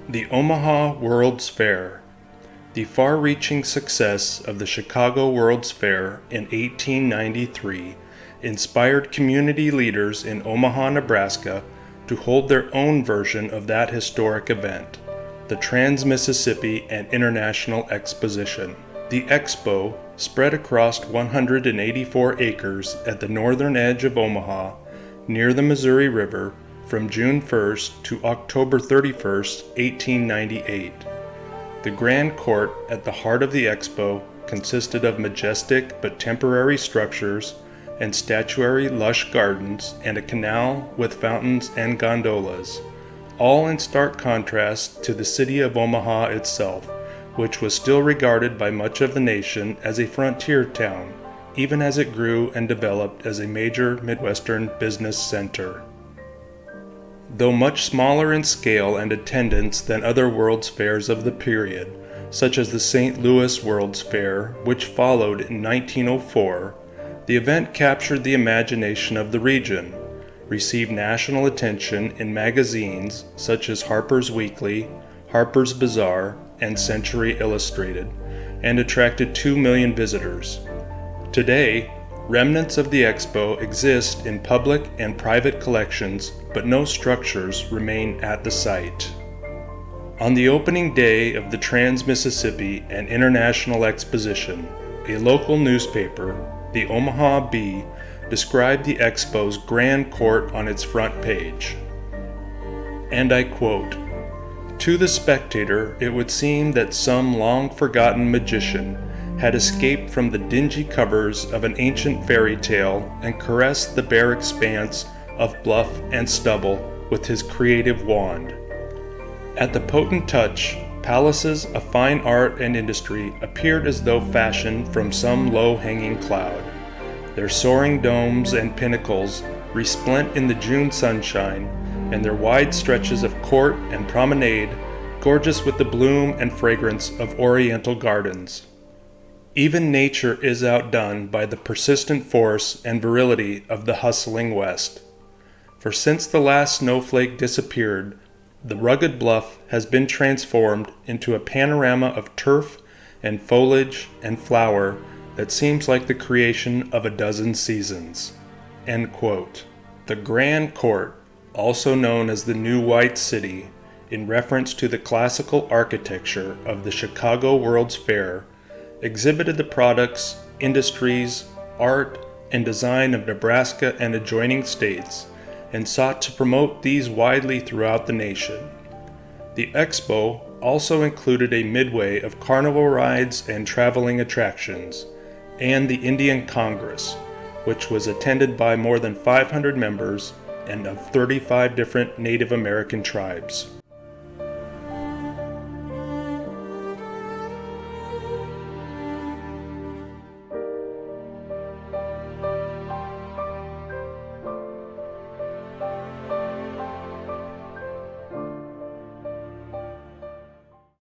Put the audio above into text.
The Omaha World's Fair. The far-reaching success of the Chicago World's Fair in 1893 inspired community leaders in Omaha, Nebraska to hold their own version of that historic event, the Trans-Mississippi and International Exposition. The Expo, spread across 184 acres at the northern edge of Omaha, near the Missouri River, from June 1st to October 31st, 1898. The Grand Court at the heart of the Expo consisted of majestic but temporary structures and statuary lush gardens and a canal with fountains and gondolas, all in stark contrast to the city of Omaha itself, which was still regarded by much of the nation as a frontier town, even as it grew and developed as a major Midwestern business center. Though much smaller in scale and attendance than other World's Fairs of the period, such as the St. Louis World's Fair, which followed in 1904, the event captured the imagination of the region, received national attention in magazines such as Harper's Weekly, Harper's Bazaar, and Century Illustrated, and attracted 2 million visitors. Today, remnants of the Expo exist in public and private collections, but no structures remain at the site. On the opening day of the Trans-Mississippi and International Exposition, a local newspaper, the Omaha Bee, described the Expo's Grand Court on its front page. And I quote, "To the spectator, it would seem that some long-forgotten magician had escaped from the dingy covers of an ancient fairy tale and caressed the bare expanse of bluff and stubble with his creative wand. At the potent touch, palaces of fine art and industry appeared as though fashioned from some low-hanging cloud, their soaring domes and pinnacles resplent in the June sunshine, and their wide stretches of court and promenade gorgeous with the bloom and fragrance of oriental gardens. Even nature is outdone by the persistent force and virility of the hustling West. For since the last snowflake disappeared, the rugged bluff has been transformed into a panorama of turf and foliage and flower that seems like the creation of a dozen seasons." End quote. The Grand Court, also known as the New White City, in reference to the classical architecture of the Chicago World's Fair, exhibited the products, industries, art, and design of Nebraska and adjoining states, and sought to promote these widely throughout the nation. The Expo also included a midway of carnival rides and traveling attractions, and the Indian Congress, which was attended by more than 500 members and of 35 different Native American tribes.